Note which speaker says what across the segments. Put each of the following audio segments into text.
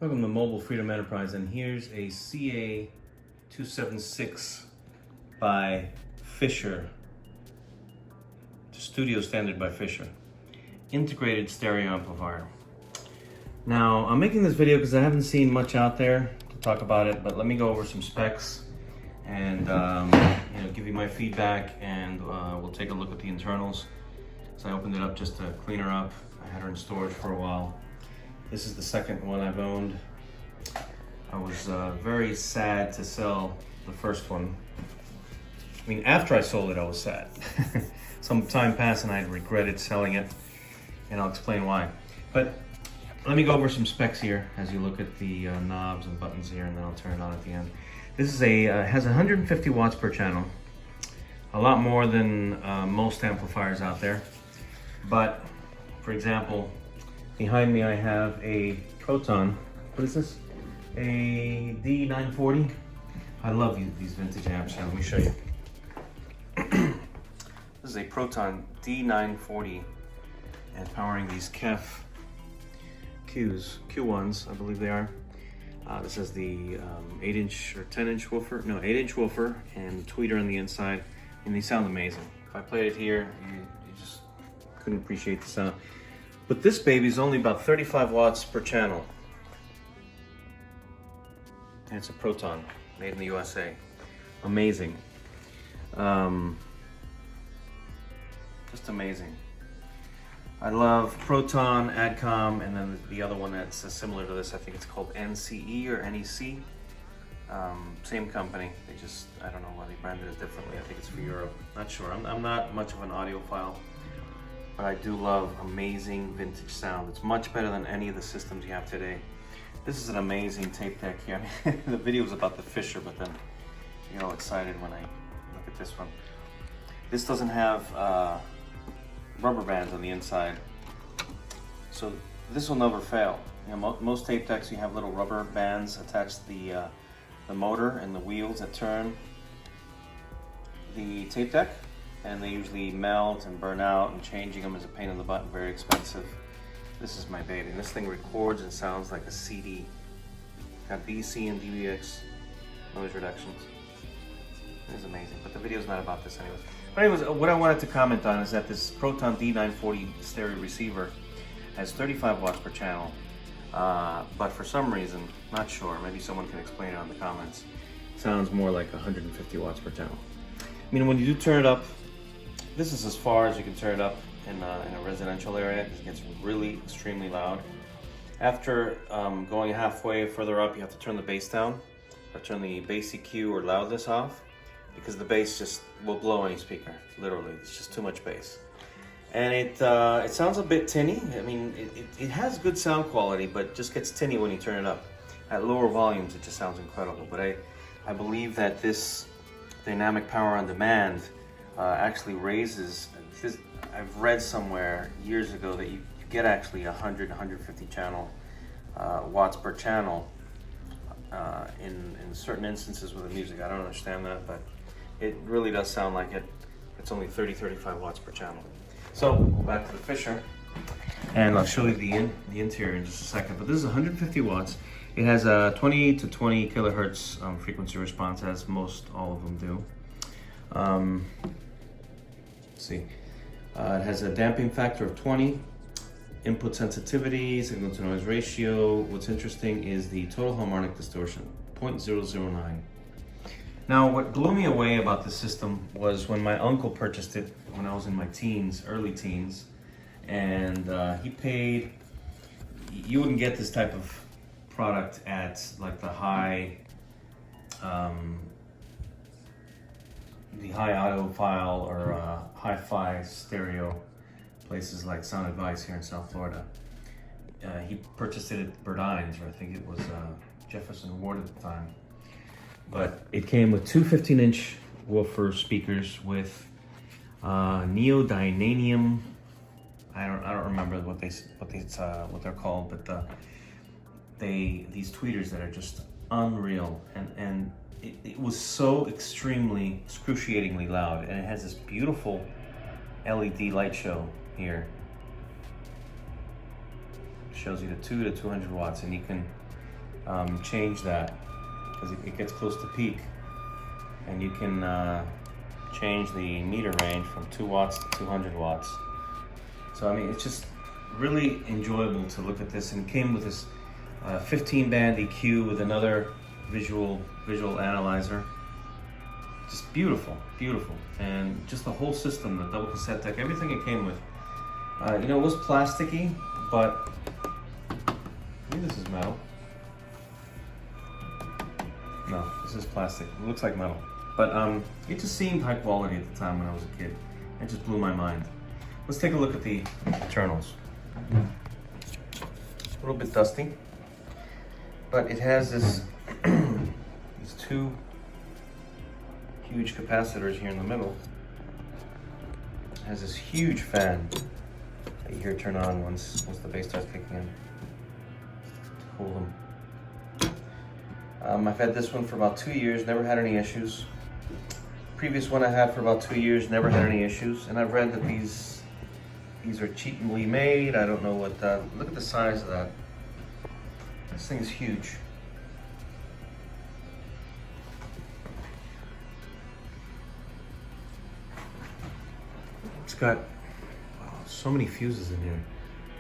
Speaker 1: Welcome to Mobile Freedom Enterprise, and here's a CA-276 by Fisher, studio standard by Fisher, integrated stereo amplifier. Now, I'm making this video because I haven't seen much out there to talk about it, but let me go over some specs and give you my feedback, and we'll take a look at the internals. So I opened it up just to clean her up. I had her in storage for a while. This is the second one I've owned. I was very sad to sell the first one. I mean, after I sold it, I was sad. Some time passed and I regretted selling it, and I'll explain why. But let me go over some specs here as you look at the knobs and buttons here, and then I'll turn it on at the end. This is has 150 watts per channel, a lot more than most amplifiers out there. But for example, behind me I have a Proton. What is this? A D940. I love these vintage amps. Let me show you. This is a Proton D940, and powering these KEF Q1s, I believe they are. This has the 8-inch or 10-inch woofer, no, 8-inch woofer and tweeter on the inside, and they sound amazing. If I played it here, you just couldn't appreciate the sound. But this baby is only about 35 watts per channel. And it's a Proton, made in the USA. Amazing. Just amazing. I love Proton, Adcom, and then the other one that's similar to this, I think it's called NCE or NEC. Same company. They just, I don't know why they branded it differently. I think it's for Europe. Not sure. I'm not much of an audiophile, but I do love amazing vintage sound. It's much better than any of the systems you have today. This is an amazing tape deck here. I mean, the video was about the Fisher, but then you get all excited when I look at this one. This doesn't have rubber bands on the inside, so this will never fail. You know, most tape decks, you have little rubber bands attached to the motor and the wheels that turn the tape deck, and they usually melt and burn out, and changing them is a pain in the butt and very expensive. This is my baby. This thing records and sounds like a CD. Got DC and DBX noise reductions. It is amazing, but the video's not about this anyways. But anyways, what I wanted to comment on is that this Proton D940 stereo receiver has 35 watts per channel, but for some reason, not sure, maybe someone can explain it in the comments, sounds more like 150 watts per channel. I mean, when you do turn it up, this is as far as you can turn it up in a residential area. It gets really extremely loud. After going halfway further up, you have to turn the bass down, or turn the bass EQ or loudness off, because the bass just will blow any speaker. Literally, it's just too much bass. And it sounds a bit tinny. I mean, it has good sound quality, but just gets tinny when you turn it up. At lower volumes, it just sounds incredible. But I believe that this dynamic power on demand actually raises. I've read somewhere years ago that you get actually 150 channel watts per channel in certain instances with the music. I don't understand that, but it really does sound like it. It's only 30-35 watts per channel. So back to the Fisher, and I'll show you the interior in just a second. But this is 150 watts. It has a 20 to 20 kilohertz frequency response, as most all of them do. Let's see. It has a damping factor of 20, input sensitivity, signal to noise ratio. What's interesting is the total harmonic distortion, 0.009. Now, what blew me away about this system was when my uncle purchased it when I was in my teens, early teens, and he paid, you wouldn't get this type of product at like the high audiophile or hi-fi stereo places like Sound Advice here in South Florida. He purchased it at Burdines, or I think it was Jefferson Ward at the time. But it came with two 15-inch woofer speakers with neodymium. I don't remember what they're called, but these tweeters that are just unreal, and it was so extremely, excruciatingly loud, and it has this beautiful LED light show here. Shows you the 2 to 200 watts, and you can change that because it gets close to peak, and you can change the meter range from 2 watts to 200 watts. So I mean, it's just really enjoyable to look at this, and it came with this 15 band EQ with another visual analyzer. Just beautiful, beautiful. And just the whole system, the double cassette deck, everything it came with. You know, it was plasticky, but maybe this is metal. No, this is plastic. It looks like metal. But it just seemed high quality at the time when I was a kid. It just blew my mind. Let's take a look at the internals. A little bit dusty, but it has this these two huge capacitors here in the middle. It has this huge fan that you hear turn on once the bass starts kicking in. Cool them. I've had this one for about 2 years, never had any issues. Previous one I had for about 2 years, never had any issues. And I've read that these are cheaply made. I don't know what look at the size of that. This thing is huge. It's got so many fuses in here.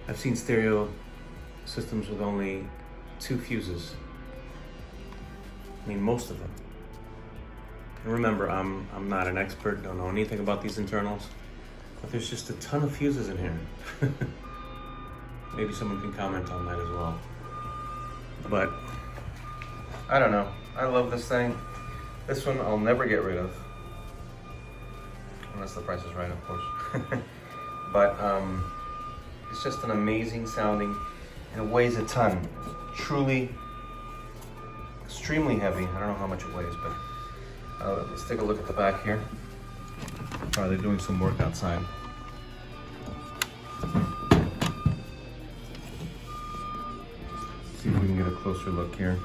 Speaker 1: I've seen stereo systems with only 2 fuses. I mean, most of them. And remember, I'm not an expert, don't know anything about these internals, but there's just a ton of fuses in here. Maybe someone can comment on that as well. But I don't know. I love this thing. This one I'll never get rid of, unless the price is right, of course. But it's just an amazing sounding, and it weighs a ton. Truly extremely heavy. I don't know how much it weighs, but let's take a look at the back here. They're doing some work outside. See if we can get a closer look here.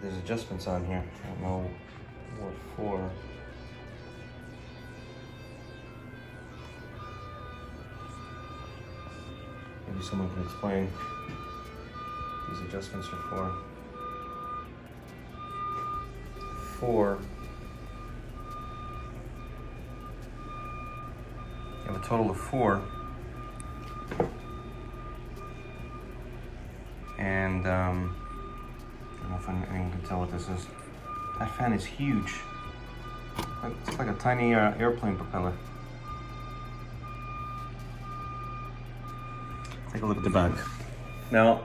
Speaker 1: There's adjustments on here. I don't know what for. Maybe someone can explain what these adjustments are for. 4. You have a total of 4. And I don't know if anyone can tell what this is. That fan is huge. It's like a tiny airplane propeller. Take a look at the back. Now,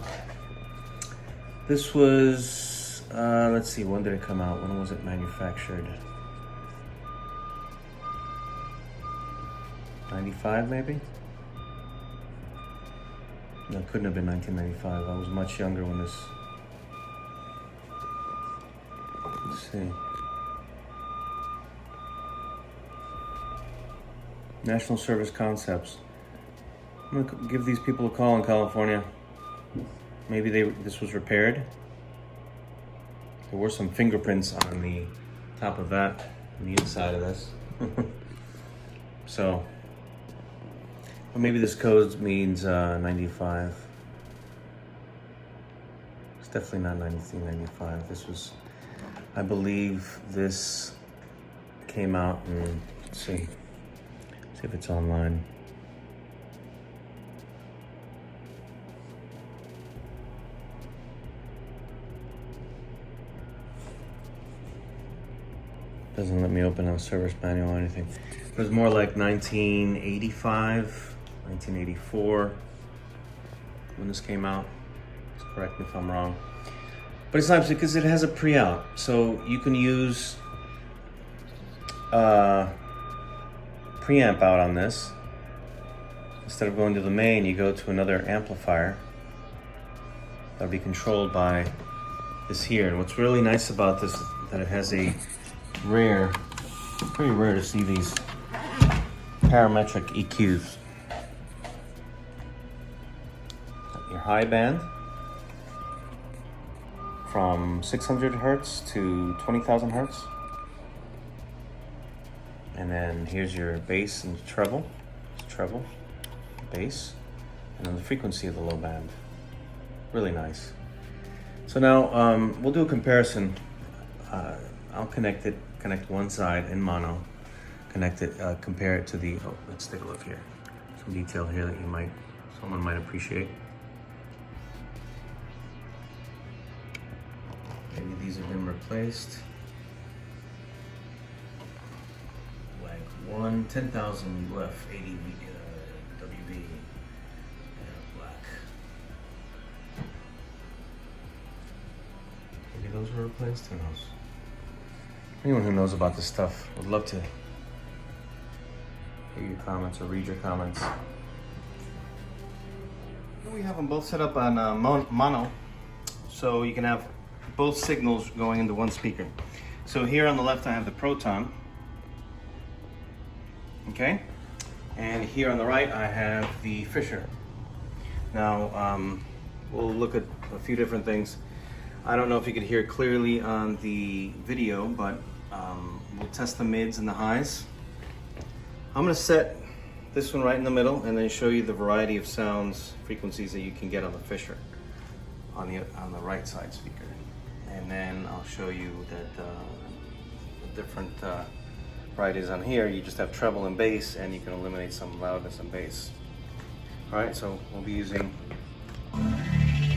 Speaker 1: this was, let's see, when did it come out? When was it manufactured? 95 maybe? No, it couldn't have been 1995. I was much younger when this. Let's see. National Service Concepts. I'm gonna give these people a call in California. Maybe this was repaired. There were some fingerprints on the top of that, on the inside of this. So, well, maybe this code means 95. It's definitely not 1995. This was, I believe this came out in, let's see if it's online. Doesn't let me open a service manual or anything. It was more like 1985, 1984 when this came out. Just correct me if I'm wrong. But it's nice because it has a pre-out. So you can use preamp out on this. Instead of going to the main, you go to another amplifier. That'll be controlled by this here. And what's really nice about this that it has a rare, pretty rare to see these parametric EQs. Your high band from 600 hertz to 20,000 hertz. And then here's your bass and treble, bass, and then the frequency of the low band. Really nice. So now we'll do a comparison. I'll connect one side in mono, compare it to the, oh, let's take a look here. Some detail here that someone might appreciate. Maybe these have been replaced. Like 10,000 UF 80 WV, black. Maybe those were replaced, who knows? Anyone who knows about this stuff would love to hear your comments or read your comments. Here we have them both set up on mono, so you can have both signals going into one speaker. So here on the left I have the Proton, okay? And here on the right I have the Fisher. Now we'll look at a few different things. I don't know if you could hear clearly on the video, but we'll test the mids and the highs. I'm gonna set this one right in the middle and then show you the variety of sounds, frequencies that you can get on the Fisher on the right side speaker. And then I'll show you that the different varieties on here. You just have treble and bass, and you can eliminate some loudness and bass. All right, so we'll be using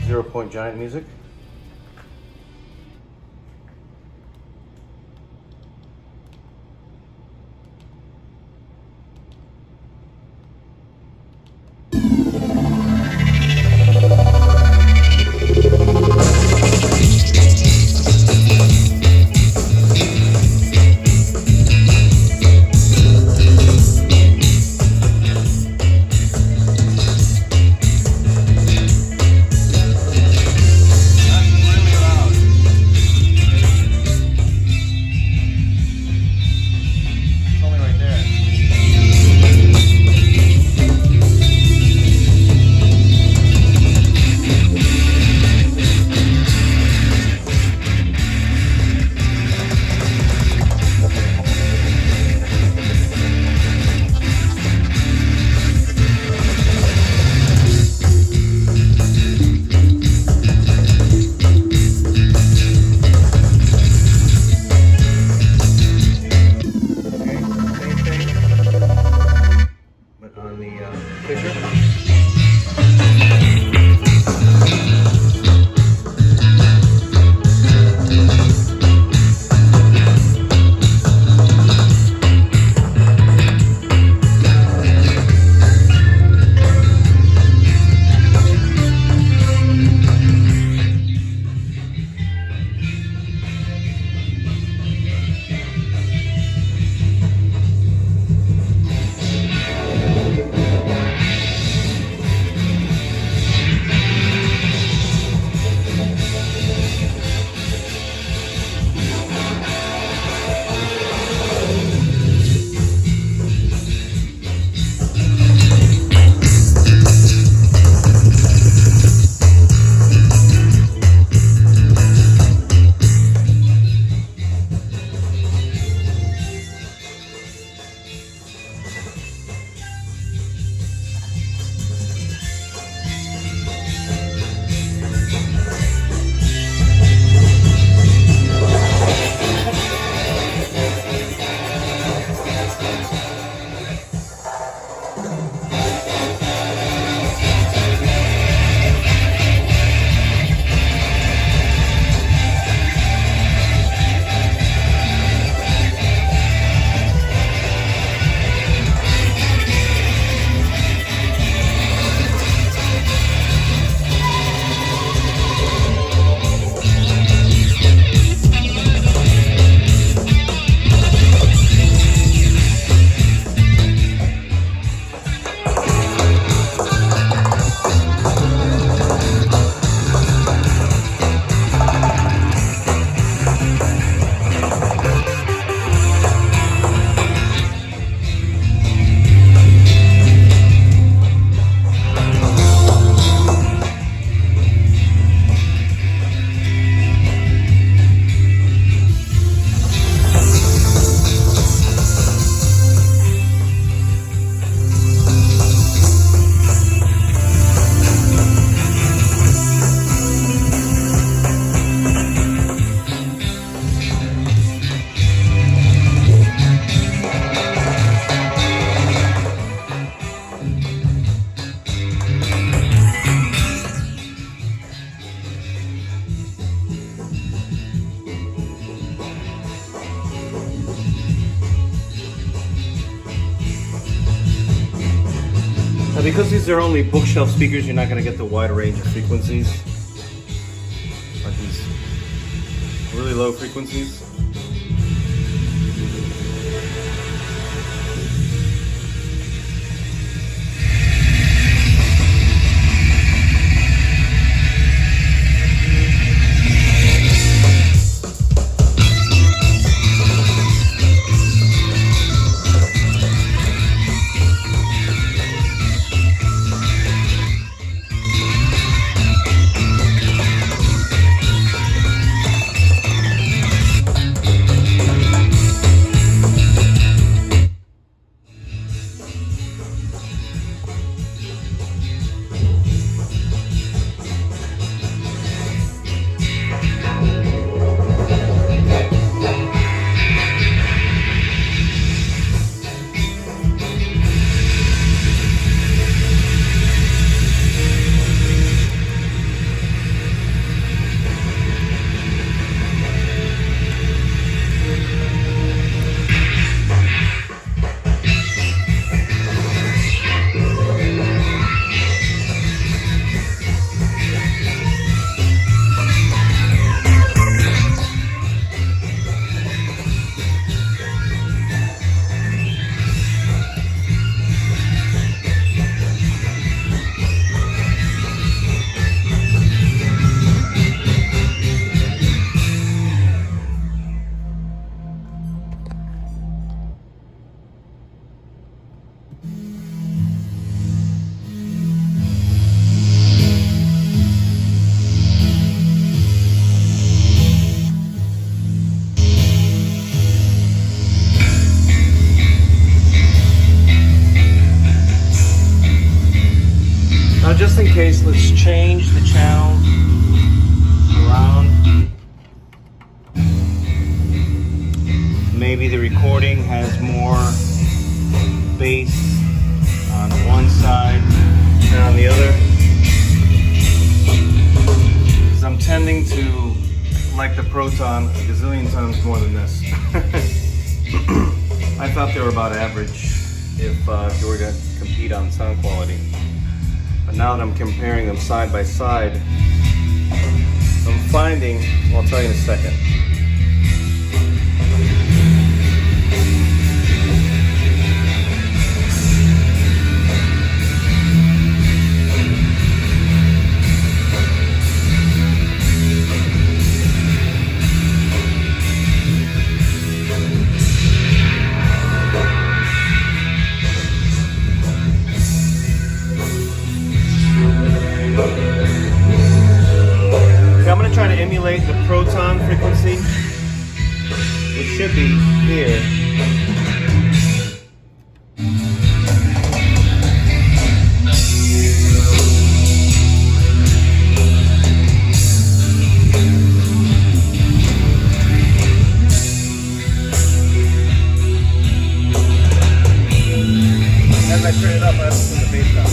Speaker 1: 0-point giant music. Now, because these are only bookshelf speakers, you're not going to get the wide range of frequencies, like these really low frequencies. Just in case, let's change the channel around. Maybe the recording has more bass on one side than on the other. Because I'm tending to like the Proton a gazillion times more than this. I thought they were about average if you were to compete on sound quality. But now that I'm comparing them side by side, I'm finding, well, I'll tell you in a second. I'm going to try to emulate the Proton frequency, which should be here. As I turn it up, I have to turn the bass down.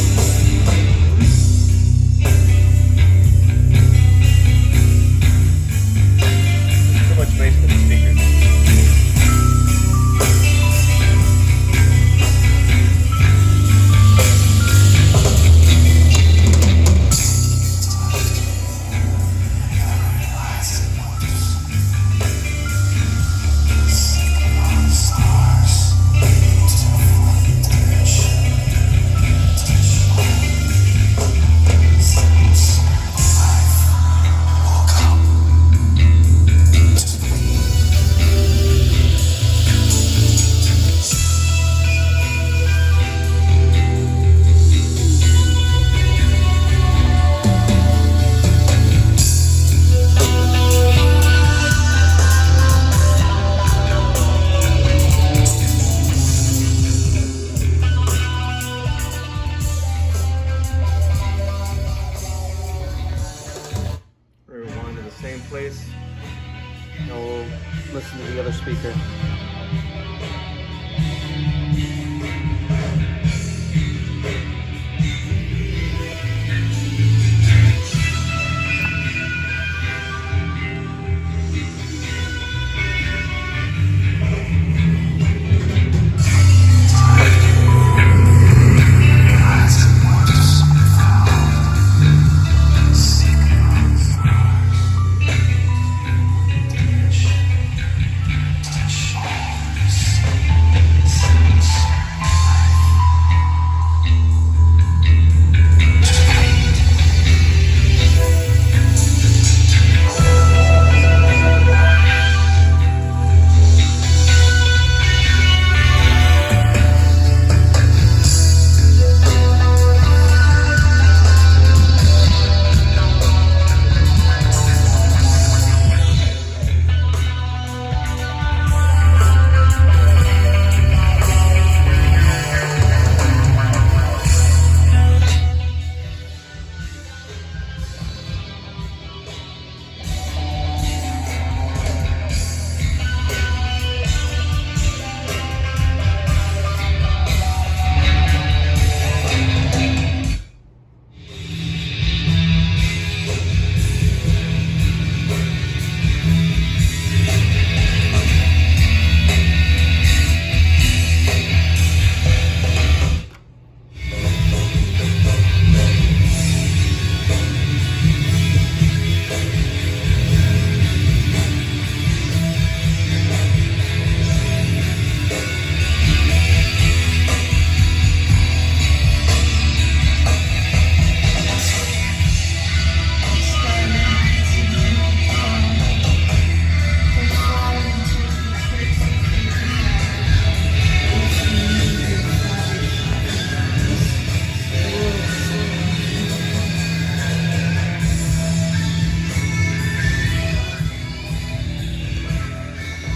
Speaker 1: Space for the speakers. Same place, and we'll listen to the other speaker.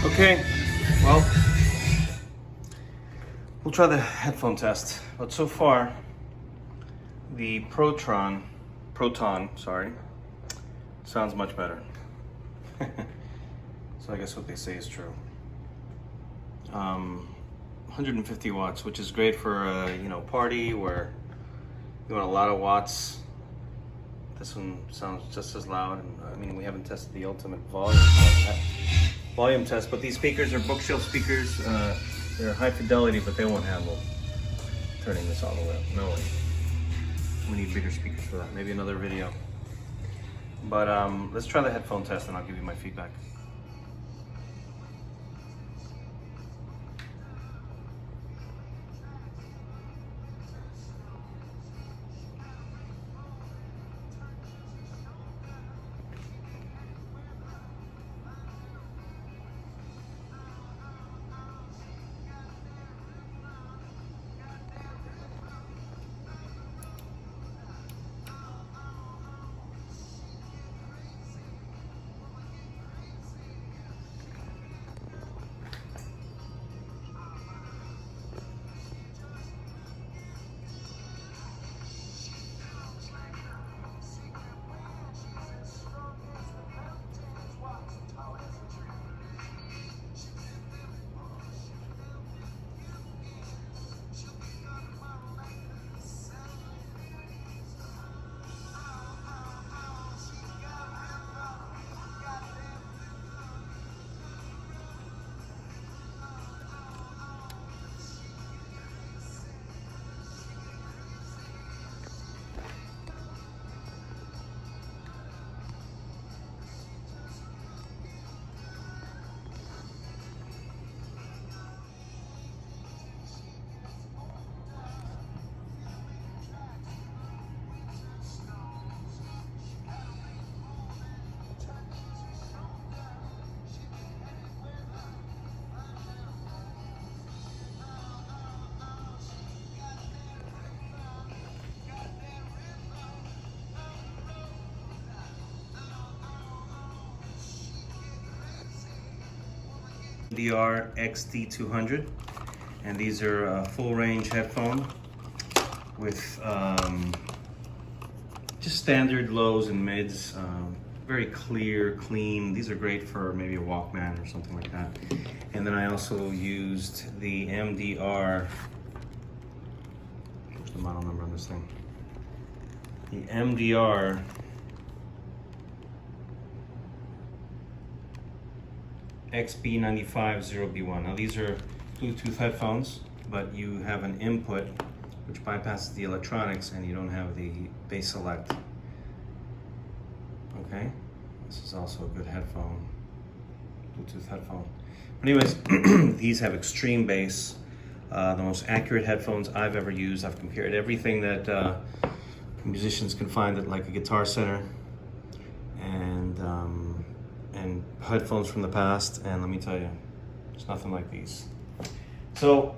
Speaker 1: Okay, well, we'll try the headphone test. But so far, the Proton, sounds much better. So I guess what they say is true. 150 watts, which is great for a party where you want a lot of watts. This one sounds just as loud, and I mean, we haven't tested the ultimate volume test, but these speakers are bookshelf speakers. They're high fidelity, but they won't handle turning this all the way up. No way. We need bigger speakers for that. Maybe another video. But let's try the headphone test, and I'll give you my feedback. DR XT200, and these are full range headphone with just standard lows and mids, very clear, clean. These are great for maybe a Walkman or something like that. And then I also used the MDR, where's the model number on this thing? The MDR XB950B1. Now these are Bluetooth headphones, but you have an input which bypasses the electronics, and you don't have the bass select. Okay, this is also a good headphone, Bluetooth headphone. But anyways, these have extreme bass, the most accurate headphones I've ever used. I've compared everything that musicians can find at like a Guitar Center and headphones from the past, and let me tell you, there's nothing like these. So,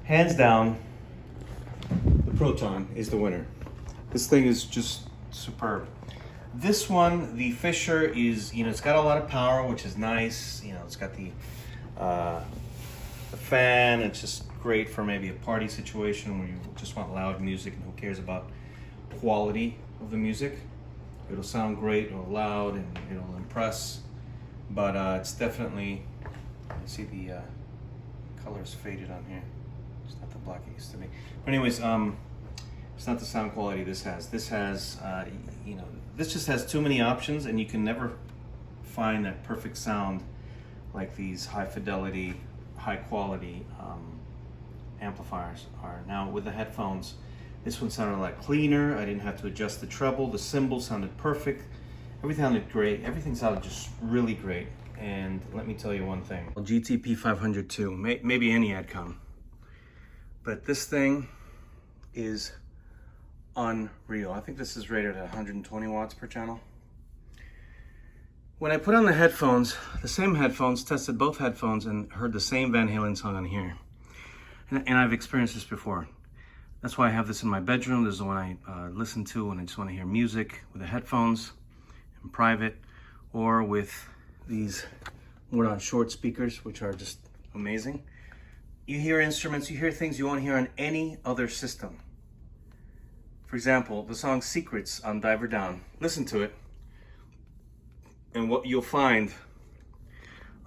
Speaker 1: hands down, the Proton is the winner. This thing is just superb. This one, the Fisher, is, it's got a lot of power, which is nice. It's got the fan. It's just great for maybe a party situation where you just want loud music and who cares about quality of the music. It'll sound great or loud, and it'll impress. But it's definitely, you see the color's faded on here. It's not the black it used to be. But anyways, it's not the sound quality this has. This has, this just has too many options, and you can never find that perfect sound like these high fidelity, high quality amplifiers are. Now with the headphones, this one sounded a lot cleaner. I didn't have to adjust the treble. The cymbal sounded perfect. Everything sounded great. Everything sounded just really great. And let me tell you one thing. GTP 502, maybe any Adcom. But this thing is unreal. I think this is rated at 120 watts per channel. When I put on the headphones, the same headphones, tested both headphones and heard the same Van Halen song on here. And I've experienced this before. That's why I have this in my bedroom. This is the one I listen to when I just want to hear music with the headphones in private, or with these We're on short speakers, which are just amazing. You hear instruments, you hear things you won't hear on any other system. For example, the song Secrets on Diver Down. Listen to it. And what you'll find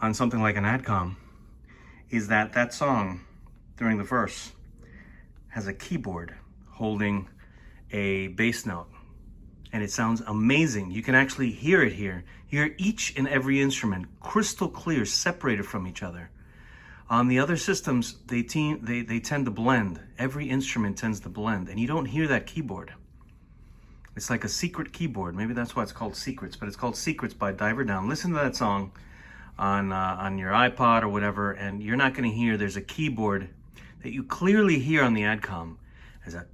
Speaker 1: on something like an Adcom is that that song, during the verse, has a keyboard holding a bass note. And it sounds amazing. You can actually hear it here. You hear each and every instrument crystal clear, separated from each other. On the other systems, they tend to blend. Every instrument tends to blend, and you don't hear that keyboard. It's like a secret keyboard. Maybe that's why it's called Secrets, but it's called Secrets by Diver Down. Listen to that song on your iPod or whatever, and you're not going to hear there's a keyboard that you clearly hear on the Adcom as a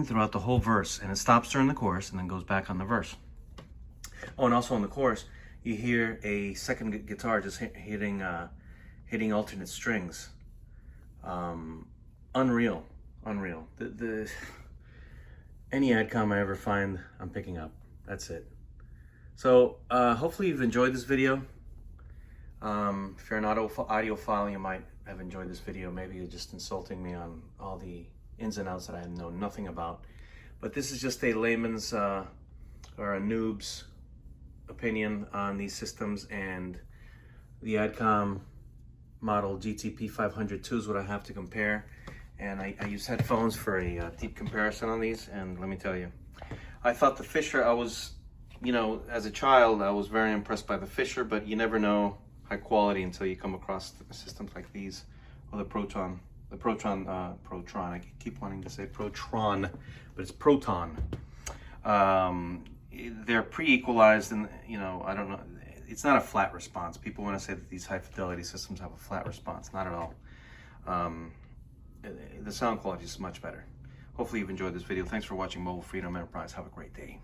Speaker 1: throughout the whole verse, and it stops during the chorus and then goes back on the verse. Oh, and also on the chorus, you hear a second guitar just hitting alternate strings. Unreal. Any Adcom I ever find, I'm picking up. That's it. So hopefully you've enjoyed this video. If you're an audiophile, you might have enjoyed this video. Maybe you're just insulting me on all the ins and outs that I know nothing about. But this is just a layman's or a noob's opinion on these systems, and the Adcom model GTP 502 is what I have to compare. And I use headphones for a deep comparison on these, and let me tell you, I thought the Fisher, as a child, I was very impressed by the Fisher, but you never know high quality until you come across systems like these, or the Proton, I keep wanting to say Protron, but it's Proton. They're pre-equalized, and I don't know, it's not a flat response. People want to say that these high fidelity systems have a flat response. Not at all. The sound quality is much better. Hopefully you've enjoyed this video. Thanks for watching Mobile Freedom Enterprise. Have a great day.